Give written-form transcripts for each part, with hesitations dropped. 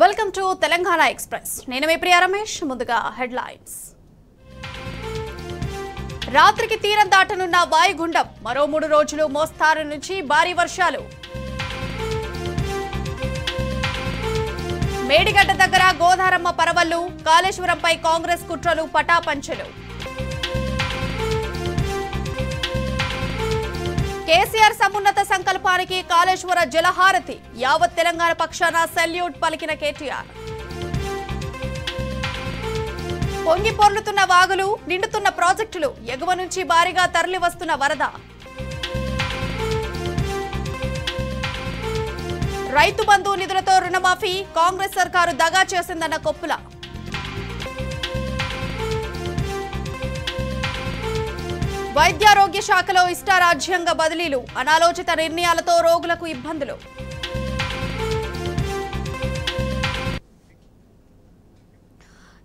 Welcome to Telangana express. నేను మీ ప్రియ రమేష్. ముందుగా headlines. రాత్రికి తీరం దాటనున్న వాయుగుండం, మరో 3 రోజులు మోస్తారు నుంచి భారీ వర్షాలు. మేడిగడ్డ దగ్గర గోదారమ్మ పరవళ్లు, కాళేశ్వరంపై కాంగ్రెస్ కుట్రలు పటాపంచలు. కేసీఆర్ సమున్నత సంకల్పానికి కాళేశ్వర జలహారతి, యావత్ తెలంగాణ పక్షాన సెల్యూట్ పలికిన కేటీఆర్. పొంగి పొర్లుతున్న వాగులు, నిండుతున్న ప్రాజెక్టులు, ఎగువ నుంచి భారీగా తరలి వస్తున్న వరద. రైతు బంధు నిధులతో రుణమాఫీ, కాంగ్రెస్ సర్కారు దగా చేసిందన్న కొప్పుల. వైద్యారోగ్య శాఖలో ఇష్టారాజ్యంగా బదిలీలు, అనాలోచిత నిర్ణయాలతో రోగులకు ఇబ్బందులు.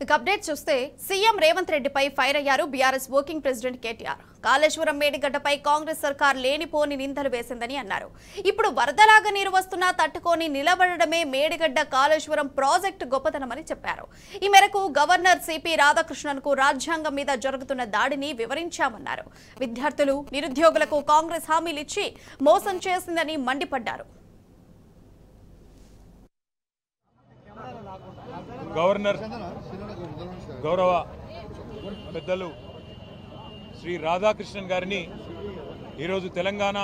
ఇక అప్డేట్ చూస్తే, సీఎం రేవంత్ రెడ్డిపై ఫైర్ అయ్యారు BRS working president KTR. Kaleshwaram మేడిగడ్డపై కాంగ్రెస్ సర్కార్ లేనిపోని నిందలు వేసిందని అన్నారు. ఇప్పుడు వరదలాగా నీరు వస్తున్నా తట్టుకొని నిలబడడమే మేడిగడ్డ కాళేశ్వరం ప్రాజెక్టు గొప్పతనమని చెప్పారు. ఈ మేరకు గవర్నర్ సిపి రాధాకృష్ణన్కు రాజ్యాంగం మీద జరుగుతున్న దాడిని వివరించామన్నారు. విద్యార్థులు, నిరుద్యోగులకు కాంగ్రెస్ హామీలిచ్చి మోసం చేసిందని మండిపడ్డారు. గవర్నర్ గౌరవ పెద్దలు శ్రీ రాధాకృష్ణన్ గారిని ఈరోజు తెలంగాణ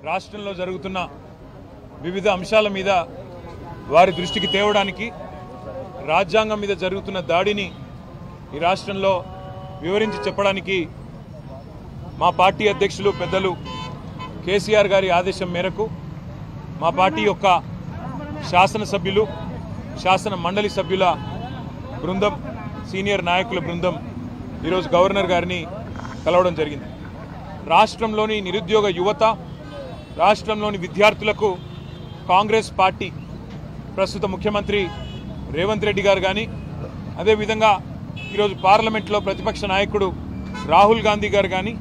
రాష్ట్రంలో జరుగుతున్న వివిధ అంశాల మీద వారి దృష్టికి తేవడానికి, రాజ్యాంగం మీద జరుగుతున్న దాడిని ఈ రాష్ట్రంలో వివరించి చెప్పడానికి మా పార్టీ అధ్యక్షులు పెద్దలు కేసీఆర్ గారి ఆదేశం మేరకు మా పార్టీ యొక్క శాసనసభ్యులు, శాసన మండలి సభ్యుల బృందం, సీనియర్ నాయకుల బృందం ఈరోజు గవర్నర్ గారిని కలవడం జరిగింది. రాష్ట్రంలోని నిరుద్యోగ యువత, రాష్ట్రంలోని విద్యార్థులకు కాంగ్రెస్ పార్టీ ప్రస్తుత ముఖ్యమంత్రి రేవంత్ రెడ్డి గారు కానీ, అదేవిధంగా ఈరోజు పార్లమెంట్లో ప్రతిపక్ష నాయకుడు రాహుల్ గాంధీ గారు కానీ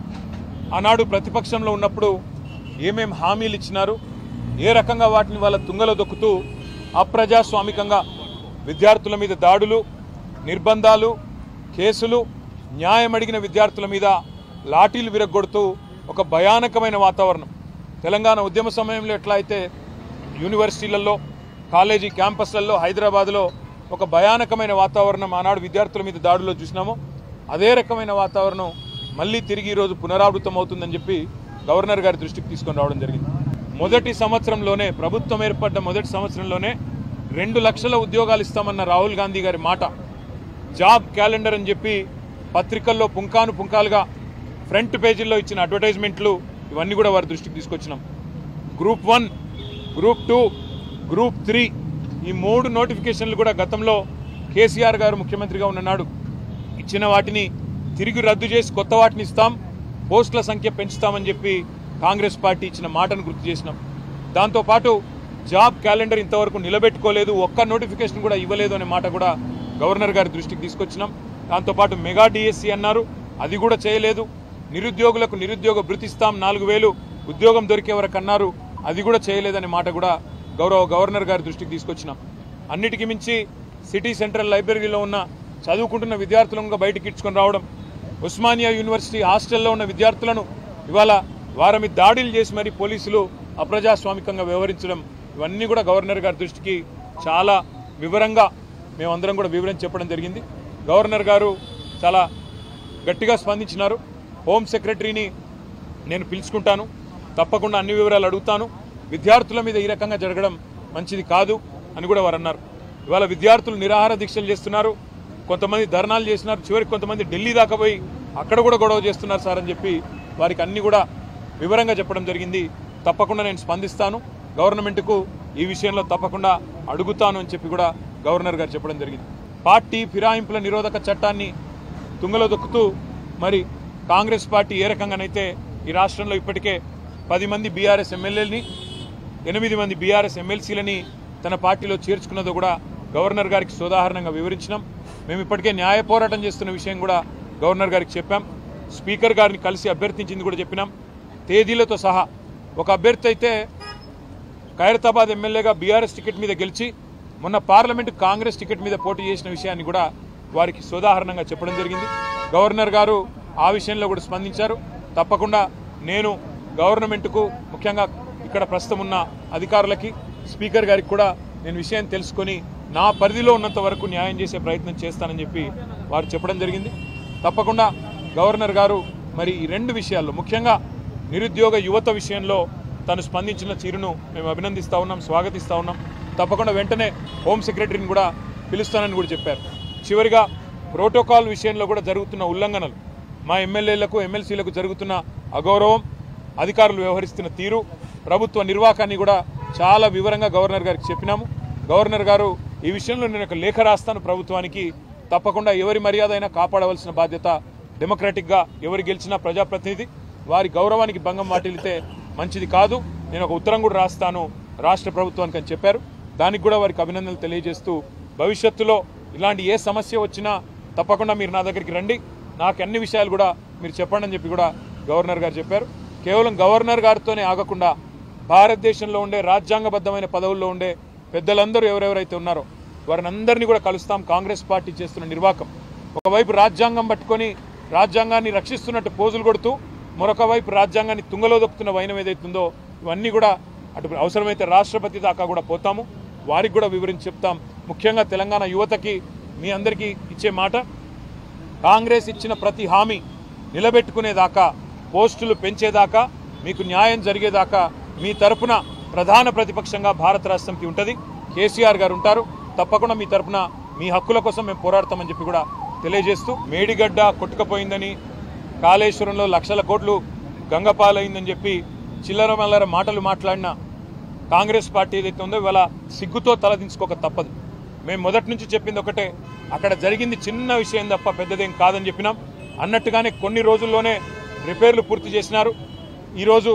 ఆనాడు ప్రతిపక్షంలో ఉన్నప్పుడు ఏమేం హామీలు ఇచ్చినారు, ఏ రకంగా వాటిని వాళ్ళ తుంగలో దొక్కుతూ అప్రజాస్వామికంగా విద్యార్థుల మీద దాడులు, నిర్బంధాలు, కేసులు, న్యాయం అడిగిన విద్యార్థుల మీద లాఠీలు విరగొడుతూ ఒక భయానకమైన వాతావరణం. తెలంగాణ ఉద్యమ సమయంలో ఎట్లా అయితే యూనివర్సిటీలలో, కాలేజీ క్యాంపస్లలో, హైదరాబాద్లో ఒక భయానకమైన వాతావరణం ఆనాడు విద్యార్థుల మీద దాడుల్లో చూసినామో, అదే రకమైన వాతావరణం మళ్ళీ తిరిగి ఈరోజు పునరావృతం అవుతుందని చెప్పి గవర్నర్ గారి దృష్టికి తీసుకొని రావడం జరిగింది. మొదటి సంవత్సరంలోనే, ప్రభుత్వం ఏర్పడ్డ మొదటి సంవత్సరంలోనే 2 లక్షల ఉద్యోగాలు ఇస్తామన్న రాహుల్ గాంధీ గారి మాట, జాబ్ క్యాలెండర్ అని చెప్పి పత్రికల్లో పుంకాలుగా ఫ్రంట్ పేజీల్లో ఇచ్చిన అడ్వర్టైజ్మెంట్లు, ఇవన్నీ కూడా వారి దృష్టికి తీసుకొచ్చినాం. గ్రూప్ 1, గ్రూప్ 2, గ్రూప్ 3 ఈ 3 నోటిఫికేషన్లు కూడా గతంలో కేసీఆర్ గారు ముఖ్యమంత్రిగా ఉన్ననాడు ఇచ్చిన వాటిని తిరిగి రద్దు చేసి కొత్త వాటిని ఇస్తాం, పోస్టుల సంఖ్య పెంచుతామని చెప్పి కాంగ్రెస్ పార్టీ ఇచ్చిన మాటను గుర్తు చేసినాం. దాంతోపాటు జాబ్ క్యాలెండర్ ఇంతవరకు నిలబెట్టుకోలేదు, ఒక్క నోటిఫికేషన్ కూడా ఇవ్వలేదు అనే మాట కూడా గవర్నర్ గారి దృష్టికి తీసుకొచ్చినాం. దాంతోపాటు మెగా డిఎస్సి అన్నారు, అది కూడా చేయలేదు. నిరుద్యోగులకు నిరుద్యోగ భృతి ఇస్తాం, 4000 ఉద్యోగం దొరికే వరకు అన్నారు, అది కూడా చేయలేదనే మాట కూడా గౌరవ గవర్నర్ గారి దృష్టికి తీసుకొచ్చినాం. అన్నిటికీ మించి సిటీ సెంట్రల్ లైబ్రరీలో ఉన్న చదువుకుంటున్న విద్యార్థులను బయటికి ఇచ్చుకొని రావడం, ఉస్మానియా యూనివర్సిటీ హాస్టల్లో ఉన్న విద్యార్థులను ఇవాళ వారి మీద దాడులు చేసి మరి పోలీసులు అప్రజాస్వామికంగా వ్యవహరించడం, ఇవన్నీ కూడా గవర్నర్ గారి దృష్టికి చాలా వివరంగా మేమందరం కూడా వివరించి చెప్పడం జరిగింది. గవర్నర్ గారు చాలా గట్టిగా స్పందించినారు. హోమ్ సెక్రటరీని నేను పిలుచుకుంటాను, తప్పకుండా అన్ని వివరాలు అడుగుతాను, విద్యార్థుల మీద ఈ రకంగా జరగడం మంచిది కాదు అని కూడా వారు అన్నారు. ఇవాళ విద్యార్థులు నిరాహార దీక్షలు చేస్తున్నారు, కొంతమంది ధర్నాలు చేస్తున్నారు, చివరికి కొంతమంది ఢిల్లీ దాకా పోయి అక్కడ కూడా గొడవ చేస్తున్నారు సార్ అని చెప్పి వారికి అన్ని కూడా వివరంగా చెప్పడం జరిగింది. తప్పకుండా నేను స్పందిస్తాను, గవర్నమెంట్కు ఈ విషయంలో తప్పకుండా అడుగుతాను అని చెప్పి కూడా గవర్నర్ గారు చెప్పడం జరిగింది. పార్టీ ఫిరాయింపుల నిరోధక చట్టాన్ని తుంగలో దొక్కుతూ మరి కాంగ్రెస్ పార్టీ ఏ రకంగానైతే ఈ రాష్ట్రంలో ఇప్పటికే 10 మంది బీఆర్ఎస్ ఎమ్మెల్యేలని, 8 మంది బీఆర్ఎస్ ఎమ్మెల్సీలని తన పార్టీలో చేర్చుకున్నదో కూడా గవర్నర్ గారికి సోదాహరణంగా వివరించినాం. మేము ఇప్పటికే న్యాయ పోరాటం చేస్తున్న విషయం కూడా గవర్నర్ గారికి చెప్పాం. స్పీకర్ గారిని కలిసి అభ్యర్థించింది కూడా చెప్పినాం, తేదీలతో సహా. ఒక అభ్యర్థి అయితే ఖైరతాబాద్ ఎమ్మెల్యేగా బీఆర్ఎస్ టికెట్ మీద గెలిచి మొన్న పార్లమెంటు కాంగ్రెస్ టికెట్ మీద పోటీ చేసిన విషయాన్ని కూడా వారికి సోదాహరణంగా చెప్పడం జరిగింది. గవర్నర్ గారు ఆ విషయంలో కూడా స్పందించారు. తప్పకుండా నేను గవర్నమెంట్కు ముఖ్యంగా ఇక్కడ ప్రస్తుతం ఉన్న అధికారులకి స్పీకర్ గారికి కూడా నేను విషయాన్ని తెలుసుకొని నా పరిధిలో ఉన్నంత వరకు న్యాయం చేసే ప్రయత్నం చేస్తానని చెప్పి వారు చెప్పడం జరిగింది. తప్పకుండా గవర్నర్ గారు మరి ఈ రెండు విషయాల్లో ముఖ్యంగా నిరుద్యోగ యువత విషయంలో తను స్పందించిన తీరును మేము అభినందిస్తూ ఉన్నాం, స్వాగతిస్తూ ఉన్నాం. తప్పకుండా వెంటనే హోమ్ సెక్రటరీని కూడా పిలుస్తానని కూడా చెప్పారు. చివరిగా ప్రోటోకాల్ విషయంలో కూడా జరుగుతున్న ఉల్లంఘనలు, మా ఎమ్మెల్యేలకు ఎమ్మెల్సీలకు జరుగుతున్న అగౌరవం, అధికారులు వ్యవహరిస్తున్న తీరు, ప్రభుత్వ నిర్వాహకాన్ని కూడా చాలా వివరంగా గవర్నర్ గారికి చెప్పినాము. గవర్నర్ గారు ఈ విషయంలో నేను ఒక లేఖ రాస్తాను ప్రభుత్వానికి. తప్పకుండా ఎవరి మర్యాద అయినా కాపాడవలసిన బాధ్యత డెమోక్రాటిక్గా ఎవరు గెలిచినా ప్రజాప్రతినిధి, వారి గౌరవానికి భంగం వాటిల్లితే మంచిది కాదు. నేను ఒక ఉత్తరం కూడా రాస్తాను రాష్ట్ర ప్రభుత్వానికి అని చెప్పారు. దానికి కూడా వారికి అభినందనలు తెలియజేస్తూ భవిష్యత్తులో ఇలాంటి ఏ సమస్య వచ్చినా తప్పకుండా మీరు నా దగ్గరికి రండి, నాకు అన్ని విషయాలు కూడా మీరు చెప్పండి అని చెప్పి కూడా గవర్నర్ గారు చెప్పారు. కేవలం గవర్నర్ గారితోనే ఆగకుండా భారతదేశంలో ఉండే రాజ్యాంగబద్ధమైన పదవుల్లో ఉండే పెద్దలందరూ ఎవరెవరైతే ఉన్నారో వారిని అందరినీ కూడా కలుస్తాం. కాంగ్రెస్ పార్టీ చేస్తున్న నిర్వాకం, ఒకవైపు రాజ్యాంగం పట్టుకొని రాజ్యాంగాన్ని రక్షిస్తున్నట్టు పోజులు కొడుతూ మరొక వైపు రాజ్యాంగాన్ని తుంగలో దొక్కుతున్న వైనం ఏదైతుందో ఇవన్నీ కూడా అటు అవసరమైతే రాష్ట్రపతి దాకా కూడా పోతాము, వారికి కూడా వివరించి చెప్తాం. ముఖ్యంగా తెలంగాణ యువతకి మీ అందరికీ ఇచ్చే మాట, కాంగ్రెస్ ఇచ్చిన ప్రతి హామీ నిలబెట్టుకునేదాకా, పోస్టులు పెంచేదాకా, మీకు న్యాయం జరిగేదాకా మీ తరపున ప్రధాన ప్రతిపక్షంగా భారత రాష్ట్రంకి ఉంటుంది. కేసీఆర్ గారు ఉంటారు. తప్పకుండా మీ తరపున మీ హక్కుల కోసం మేము పోరాడతామని చెప్పి కూడా తెలియజేస్తూ, మేడిగడ్డ కొట్టుకుపోయిందని, కాళేశ్వరంలో లక్షల కోట్లు గంగపాలైందని చెప్పి చిల్లర మల్లర మాటలు మాట్లాడిన కాంగ్రెస్ పార్టీ ఏదైతే ఉందో ఇవాళ సిగ్గుతో తలదించుకోక తప్పదు. మేము మొదటి నుంచి చెప్పింది ఒకటే, అక్కడ జరిగింది చిన్న విషయం తప్ప పెద్దదేం కాదని చెప్పినాం. అన్నట్టుగానే కొన్ని రోజుల్లోనే రిపేర్లు పూర్తి చేసినారు. ఈరోజు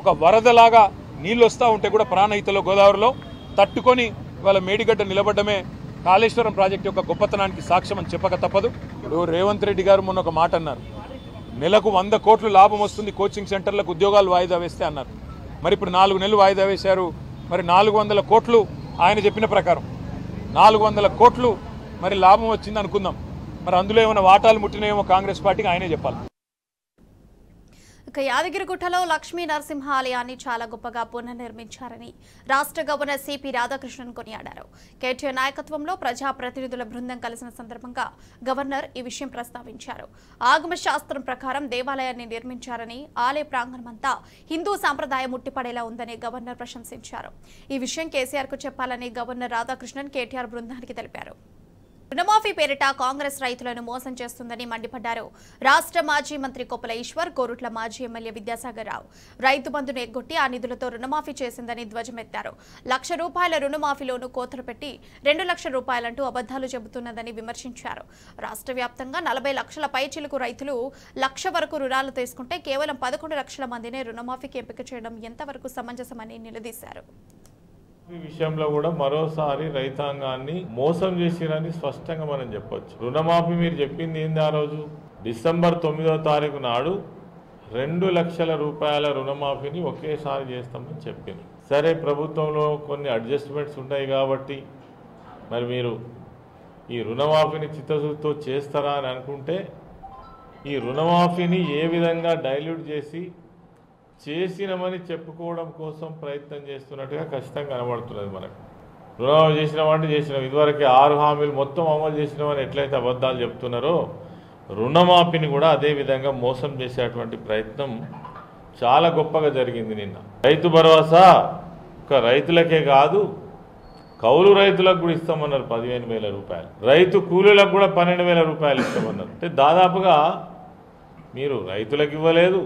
ఒక వరదలాగా నీళ్ళు వస్తూ ఉంటే కూడా ప్రాణహితలో గోదావరిలో తట్టుకొని ఇవాళ మేడిగడ్డ నిలబడ్డమే కాళేశ్వరం ప్రాజెక్టు యొక్క గొప్పతనానికి సాక్ష్యం అని చెప్పక తప్పదు. ఇప్పుడు రేవంత్ రెడ్డి గారు మొన్న ఒక మాట అన్నారు, నెలకు 100 కోట్లు లాభం వస్తుంది కోచింగ్ సెంటర్లకు ఉద్యోగాలు వాయిదా వేస్తే అన్నారు. మరి ఇప్పుడు 4 నెలలు వాయిదా వేశారు. మరి 400 కోట్లు ఆయన చెప్పిన ప్రకారం 400 కోట్లు మరి లాభం వచ్చింది అనుకుందాం. మరి అందులో ఏమైనా వాటాలు ముట్టినేమో కాంగ్రెస్ పార్టీకి ఆయనే చెప్పాలి. ఇక యాదగిరిగుట్టలో లక్ష్మీ నరసింహ ఆలయాన్ని చాలా గొప్పగా పునర్నిర్మించారని రాష్ట్ర గవర్నర్ సిపి రాధాకృష్ణన్ కొనియాడారు. కేటీఆర్ నాయకత్వంలో ప్రజాప్రతినిధుల బృందం కలిసిన సందర్భంగా గవర్నర్ ఈ విషయం ప్రస్తావించారు. ఆగమ శాస్త్రం ప్రకారం దేవాలయాన్ని నిర్మించారని, ఆలయ ప్రాంగణమంతా హిందూ సాంప్రదాయం ఉట్టిపడేలా ఉందని గవర్నర్ ప్రశంసించారు. ఈ విషయం కేసీఆర్ కు చెప్పాలని గవర్నర్ రాధాకృష్ణన్ కేటీఆర్ బృందానికి తెలిపారు. రుణమాఫీ పేరిట కాంగ్రెస్ రైతులను మోసం చేస్తుందని మండిపడ్డారు. రాష్ట్ర మాజీ మంత్రి కొప్పుల ఈశ్వర్, కోరుట్ల మాజీ ఎమ్మెల్యే విద్యాసాగర్ రావు రైతు బంధును ఎగ్గొట్టి ఆ నిధులతో రుణమాఫీ చేసిందని ధ్వజమెత్తారు. ₹1,00,000 రుణమాఫీలోనూ కోతలు పెట్టి ₹2,00,000 అబద్దాలు చెబుతున్నదని విమర్శించారు. రాష్ట్ర వ్యాప్తంగా 40 లక్షల పైచిలుకు రైతులు 1,00,000 వరకు రుణాలు తీసుకుంటే కేవలం 11 లక్షల మందినే రుణమాఫీకి ఎంపిక చేయడం ఎంతవరకు సమంజసమని నిలదీశారు. ఈ విషయంలో కూడా మరోసారి రైతాంగాన్ని మోసం చేసిరని స్పష్టంగా మనం చెప్పొచ్చు. రుణమాఫీ మీరు చెప్పింది ఏంది? ఆ రోజు డిసెంబర్ 9వ తారీఖు నాడు ₹2,00,000 రుణమాఫీని ఒకేసారి చేస్తామని చెప్పింది. సరే, ప్రభుత్వంలో కొన్ని అడ్జస్ట్మెంట్స్ ఉంటాయి కాబట్టి మరి మీరు ఈ రుణమాఫీని చిత్తశుద్ధితో చేస్తారా అని అనుకుంటే ఈ రుణమాఫీని ఏ విధంగా డైల్యూట్ చేసినామని చెప్పుకోవడం కోసం ప్రయత్నం చేస్తున్నట్టుగా ఖచ్చితంగా కనబడుతున్నది మనకు. రుణమాఫీ చేసినామంటే చేసినాం, ఇదివరకు 6 హామీలు మొత్తం అమలు చేసినామని ఎట్లయితే అబద్ధాలు చెప్తున్నారో రుణమాఫీని కూడా అదే విధంగా మోసం చేసేటువంటి ప్రయత్నం చాలా గొప్పగా జరిగింది. నిన్న రైతు భరోసా ఒక రైతులకే కాదు, కౌలు రైతులకు కూడా ఇస్తామన్నారు ₹15,000, రైతు కూలీలకు కూడా ₹12,000 ఇస్తామన్నారు. అంటే దాదాపుగా మీరు రైతులకు ఇవ్వలేదు,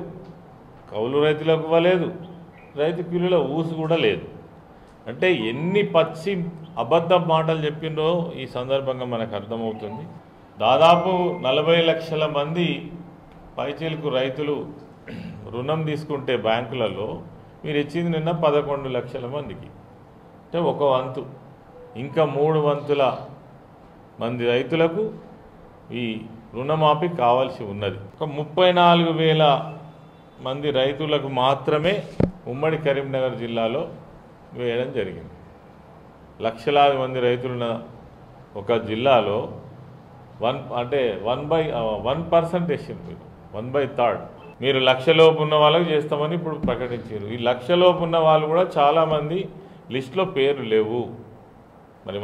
కౌలు రైతులకు ఇవ్వలేదు, రైతు కూలీల ఊసు కూడా లేదు. అంటే ఎన్ని పచ్చి అబద్ధ మాటలు చెప్పినో ఈ సందర్భంగా మనకు అర్థమవుతుంది. దాదాపు 40 లక్షల మంది పైచీలకు రైతులు రుణం తీసుకుంటే బ్యాంకులలో మీరు ఇచ్చింది నిన్న 11 లక్షల మందికి, అంటే ఒక వంతు. ఇంకా 3 వంతుల మంది రైతులకు ఈ రుణమాఫీ కావాల్సి ఉన్నది. ఒక 34,000 మంది రైతులకు మాత్రమే ఉమ్మడి కరీంనగర్ జిల్లాలో వేయడం జరిగింది. లక్షలాది మంది రైతులున్న ఒక జిల్లాలో 1% వేసింది, 1/3. మీరు లక్షలోపు ఉన్న వాళ్ళకి చేస్తామని ఇప్పుడు ప్రకటించారు. ఈ లక్షలోపు ఉన్న వాళ్ళు కూడా చాలామంది లిస్టులో పేర్లు లేవు. మరి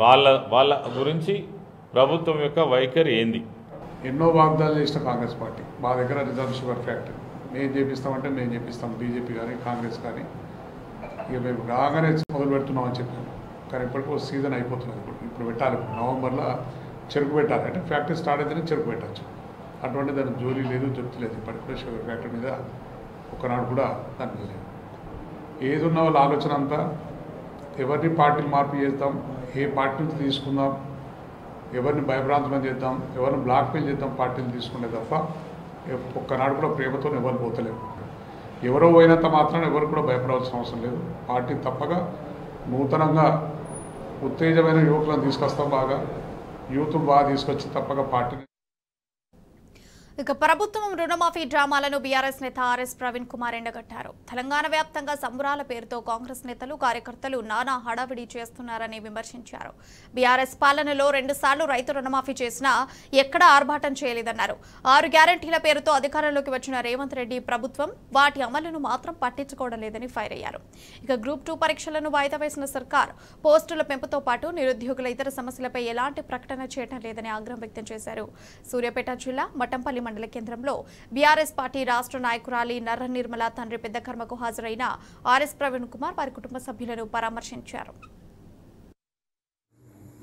వాళ్ళ గురించి ప్రభుత్వం యొక్క వైఖరి ఏంది? ఎన్నో వాగ్దానాలు చేసిన కాంగ్రెస్ పార్టీ మా దగ్గర రిజర్వ్ షుగర్ ఫ్యాక్టరీ మేము చేపిస్తామంటే మేము చేపిస్తాం, బీజేపీ కానీ కాంగ్రెస్ కానీ ఇక మేము రాగానే మొదలు పెడుతున్నామని చెప్పాము. కానీ ఇప్పటికీ సీజన్ అయిపోతున్నది. ఇప్పుడు పెట్టాలి, నవంబర్లో చెరుకు పెట్టాలి. అంటే ఫ్యాక్టరీ స్టార్ట్ అయితేనే చెరుకు పెట్టచ్చు. అటువంటి దాని జోలీ లేదు, జప్తు లేదు. ఇప్పటికే షుగర్ ఫ్యాక్టరీ మీద ఒకనాడు కూడా దాని మీద లేదు. ఏది ఉన్న వాళ్ళ ఆలోచన అంతా ఎవరిని పార్టీలు మార్పు చేద్దాం, ఏ పార్టీ నుంచి తీసుకుందాం, ఎవరిని భయభ్రాంతం చేద్దాం, ఎవరిని బ్లాక్మెయిల్ చేద్దాం పార్టీలు తీసుకునే తప్ప ఒక్కనాడు కూడా ప్రేమతో ఎవరు పోతలేవు. ఎవరో పోయినంత మాత్రాన ఎవరు కూడా భయపడవలసిన అవసరం లేదు. పార్టీ తప్పగా నూతనంగా ఉత్తేజమైన యువకులను తీసుకొస్తాం. బాగా యూత్ బాగా తీసుకొచ్చి తప్పగా పార్టీని. ఇక ప్రభుత్వం రుణమాఫీ డ్రామాలను బీఆర్ఎస్ నేత ఆర్ఎస్ ప్రవీణ్ కుమార్ ఎండగట్టారు. తెలంగాణ వ్యాప్తంగా సంబరాల పేరుతో కాంగ్రెస్ నేతలు కార్యకర్తలు నానా హడావిడి చేస్తున్నారని విమర్శించారు. బీఆర్ఎస్ పాలనలో 2 సార్లు రైతు రుణమాఫీ చేసినా ఎక్కడా ఆర్భాటం చేయలేదన్నారు. 6 గ్యారంటీల పేరుతో అధికారంలోకి వచ్చిన రేవంత్ రెడ్డి ప్రభుత్వం వాటి అమలును మాత్రం పట్టించుకోవడం లేదని ఫైర్ అయ్యారు. ఇక గ్రూప్ 2 పరీక్షలను వాయిదా వేసిన సర్కార్ పోస్టుల పెంపుతో పాటు నిరుద్యోగుల ఇతర సమస్యలపై ఎలాంటి ప్రకటన చేయడం లేదని ఆగ్రహం వ్యక్తం చేశారు. సూర్యాపేట జిల్లా మఠంపల్లి మండల కేంద్రంలో బీఆర్ఎస్ పార్టీ రాష్ట్ర నాయకురాలి నర్ర నిర్మల తండ్రి పెద్ద కర్మకు హాజరైన ఆర్ఎస్ ప్రవీణ్ కుమార్ వారి కుటుంబ సభ్యులను పరామర్శించారు.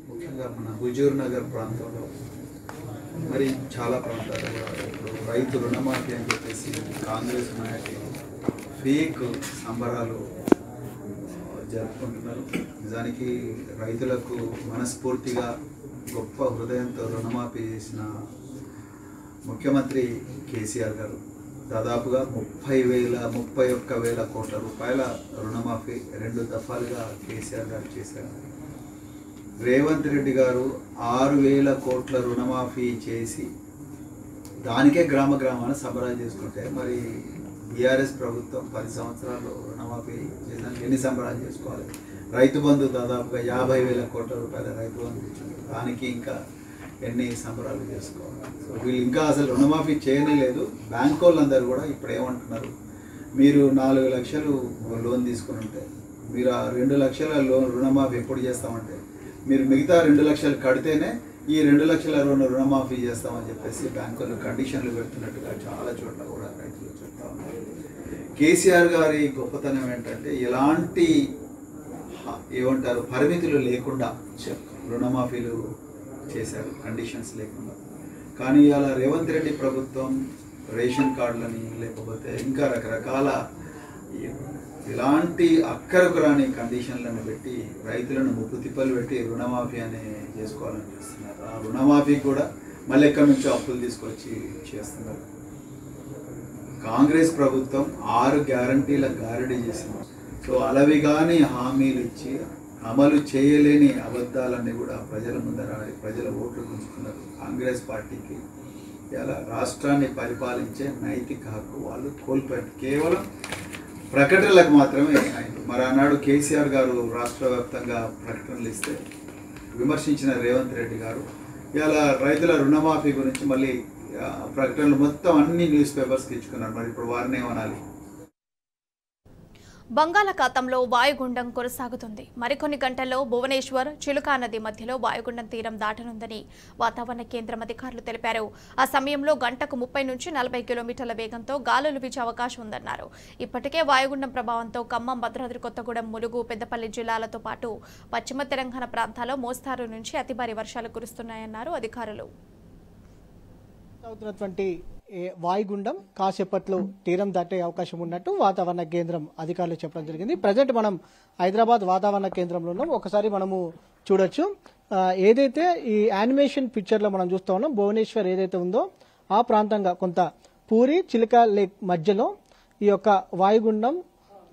ముఖ్యంగా మన హుజూర్ నగర్ ప్రాంతంలో మరి చాలా ప్రాంతాల్లో ఇప్పుడు రైతు రుణమాఫీ అని చెప్పేసి కాంగ్రెస్ నాయకులు ఫేక్ సంబరాలు జరుపుకుంటున్నారు. నిజానికి రైతులకు మనస్ఫూర్తిగా గొప్ప హృదయంతో రుణమాఫీ చేసిన ముఖ్యమంత్రి కేసీఆర్ గారు దాదాపుగా 31,000 కోట్ల రూపాయల రుణమాఫీ 2 దఫాలుగా కేసీఆర్ గారు చేశారు. రేవంత్ రెడ్డి గారు 6,000 కోట్ల రుణమాఫీ చేసి దానికే గ్రామాన సంబరాలు చేసుకుంటే మరి బీఆర్ఎస్ ప్రభుత్వం 10 సంవత్సరాలు రుణమాఫీ చేయడానికి ఎన్ని సంబరాలు చేసుకోవాలి? రైతు బంధు దాదాపుగా 50,000 కోట్ల రూపాయల రైతు బంధు ఇచ్చింది, దానికి ఇంకా ఎన్ని సంబరాలు చేసుకోవాలి? సో వీళ్ళు ఇంకా అసలు రుణమాఫీ చేయనే లేదు. బ్యాంక్ వాళ్ళందరూ కూడా ఇప్పుడు ఏమంటున్నారు, మీరు 4 లక్షలు లోన్ తీసుకుని ఉంటే మీరు ఆ 2 లక్షల రుణమాఫీ ఎప్పుడు చేస్తామంటే మీరు మిగతా 2 లక్షలు కడితేనే ఈ 2 లక్షల రుణమాఫీ చేస్తామని చెప్పేసి బ్యాంకులు కండిషన్లు పెడుతున్నట్టుగా చాలా చోట్ల కూడా రైతులు చెప్తా ఉన్నారు. కేసీఆర్ గారి గొప్పతనం ఏంటంటే ఎలాంటి ఏమంటారు పరిమితులు లేకుండా రుణమాఫీలు చేశారు, కండిషన్స్ లేకుండా. కానీ ఇలా రేవంత్ రెడ్డి ప్రభుత్వం రేషన్ కార్డులని లేకపోతే ఇంకా రకరకాల ఇలాంటి అక్కరకు రాని కండిషన్లను పెట్టి రైతులను ముప్పు తిప్పలు పెట్టి రుణమాఫీ అనే చేసుకోవాలని చేస్తున్నారు. ఆ రుణమాఫీ కూడా మళ్ళీ ఎక్కడి నుంచో అప్పులు తీసుకొచ్చి చేస్తున్నారు. కాంగ్రెస్ ప్రభుత్వం 6 గ్యారంటీల గారడీ చేసింది. సో అలవి కానీ హామీలు ఇచ్చి అమలు చేయలేని అబద్ధాలన్నీ కూడా ప్రజల ముందర ప్రజల ఓట్లు గుంజుకున్నారు. కాంగ్రెస్ పార్టీకి ఇలా రాష్ట్రాన్ని పరిపాలించే నైతిక హక్కు వాళ్ళు కోల్పోయారు. కేవలం ప్రకటనలకు మాత్రమే అయింది. మరి ఆనాడు కేసీఆర్ గారు రాష్ట్ర వ్యాప్తంగా ప్రకటనలు ఇస్తే విమర్శించిన రేవంత్ రెడ్డి గారు ఇలా రైతుల రుణమాఫీ గురించి మళ్ళీ ప్రకటనలు మొత్తం అన్ని న్యూస్ పేపర్స్కి ఇచ్చుకున్నారు. మరి ఇప్పుడు వారిని ఏమనాలి? బంగాళాఖాతంలో వాయుగుండం కొనసాగుతుంది. మరికొన్ని గంటల్లో భువనేశ్వర్, చిలుకా నది మధ్యలో వాయుగుండం తీరం దాటనుందని వాతావరణ కేంద్రం అధికారులు తెలిపారు. ఆ సమయంలో గంటకు 30 నుంచి 40 కిలోమీటర్ల వేగంతో గాలులు వీచే అవకాశం ఉందన్నారు. ఇప్పటికే వాయుగుండం ప్రభావంతో ఖమ్మం, భద్రాద్రి కొత్తగూడెం, ములుగు, పెద్దపల్లి జిల్లాలతో పాటు పశ్చిమ తెలంగాణ ప్రాంతాల్లో మోస్తారు నుంచి అతి భారీ వర్షాలు కురుస్తున్నాయన్నారు అధికారులు. వాయుగుండం కాసేపట్లో తీరం దాటే అవకాశం ఉన్నట్టు వాతావరణ కేంద్రం అధికారులు చెప్పడం జరిగింది. ప్రజెంట్ మనం హైదరాబాద్ వాతావరణ కేంద్రంలో ఉన్నాం. ఒకసారి మనము చూడొచ్చు, ఏదైతే ఈ యానిమేషన్ పిక్చర్ లో మనం చూస్తా ఉన్నాం, భువనేశ్వర్ ఏదైతే ఉందో ఆ ప్రాంతంగా కొంత పూరి, చిలుకా లేక్ మధ్యలో ఈ యొక్క వాయుగుండం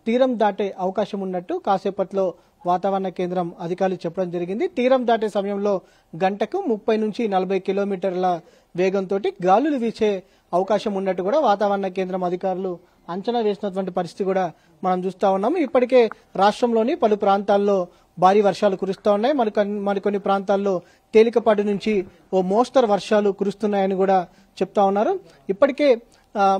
తీరం దాటే అవకాశం ఉన్నట్టు కాసేపట్లో వాతావరణ కేంద్రం అధికారులు చెప్పడం జరిగింది. తీరం దాటే సమయంలో గంటకు 30 నుంచి 40 కిలోమీటర్ల వేగంతో గాలులు వీచే అవకాశం ఉన్నట్టు కూడా వాతావరణ కేంద్రం అధికారులు అంచనా వేసినటువంటి పరిస్థితి కూడా మనం చూస్తా ఉన్నాము. ఇప్పటికే రాష్ట్రంలోని పలు ప్రాంతాల్లో భారీ వర్షాలు కురుస్తూ ఉన్నాయి. మరికొన్ని ప్రాంతాల్లో తేలికపాటి నుంచి ఓ మోస్తరు వర్షాలు కురుస్తున్నాయని కూడా చెప్తా ఉన్నారు. ఇప్పటికే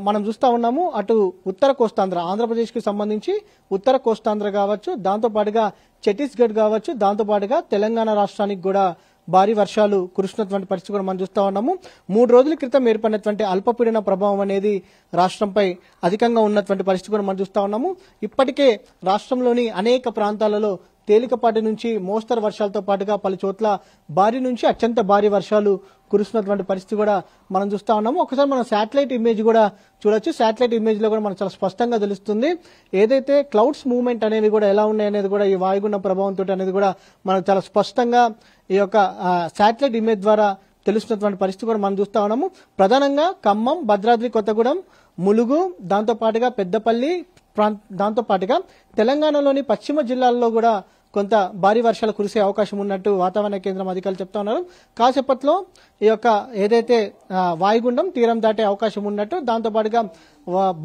మనం చూస్తా ఉన్నాము, అటు ఉత్తర కోస్తాంధ్ర ఆంధ్రప్రదేశ్కి సంబంధించి ఉత్తర కోస్తాంధ్ర కావచ్చు, దాంతోపాటుగా ఛత్తీస్గఢ్ కావచ్చు, దాంతోపాటుగా తెలంగాణ రాష్ట్రానికి కూడా భారీ వర్షాలు కురుస్తున్నటువంటి పరిస్థితి కూడా మనం చూస్తా ఉన్నాము. 3 రోజుల క్రితం ఏర్పడినటువంటి అల్పపీడన ప్రభావం అనేది రాష్ట్రంపై అధికంగా ఉన్నటువంటి పరిస్థితి కూడా మనం చూస్తా ఉన్నాము. ఇప్పటికే రాష్ట్రంలోని అనేక ప్రాంతాలలో తేలికపాటి నుంచి మోస్తరు వర్షాలతో పాటుగా పలు చోట్ల భారీ నుంచి అత్యంత భారీ వర్షాలు కురుస్తున్నటువంటి పరిస్థితి కూడా మనం చూస్తా ఉన్నాము. ఒకసారి మనం శాటిలైట్ ఇమేజ్ కూడా చూడొచ్చు. శాటిలైట్ ఇమేజ్ లో కూడా మనకు చాలా స్పష్టంగా తెలుస్తుంది ఏదైతే క్లౌడ్స్ మూవ్మెంట్ అనేవి కూడా ఎలా ఉన్నాయి అనేది కూడా ఈ వాయుగుండం ప్రభావంతో అనేది కూడా మనకు చాలా స్పష్టంగా ఈ యొక్క శాటిలైట్ ఇమేజ్ ద్వారా తెలుస్తున్నటువంటి పరిస్థితి కూడా మనం చూస్తా ఉన్నాము. ప్రధానంగా ఖమ్మం, భద్రాద్రి కొత్తగూడెం, ములుగు, దాంతోపాటుగా పెద్దపల్లి, దాంతోపాటుగా తెలంగాణలోని పశ్చిమ జిల్లాల్లో కూడా కొంత భారీ వర్షాలు కురిసే అవకాశం ఉన్నట్టు వాతావరణ కేంద్రం అధికారులు చెప్తా ఉన్నారు. కాసేపట్లో ఈ యొక్క ఏదైతే వాయుగుండం తీరం దాటే అవకాశం ఉన్నట్టు, దాంతోపాటుగా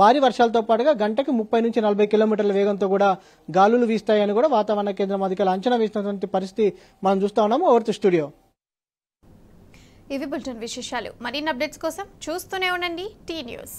భారీ వర్షాలతో పాటుగా గంటకు 30 నుంచి 40 కిలోమీటర్ల వేగంతో కూడా గాలులు వీస్తాయని కూడా వాతావరణ కేంద్రం అధికారులు అంచనా వేసినటువంటి పరిస్థితి మనం చూస్తా ఉన్నాము. Over to studio. ఇవి బులెటిన్ విశేషాలు. మరిన్ని అప్డేట్స్ కోసం చూస్తూనే ఉండండి టీ న్యూస్.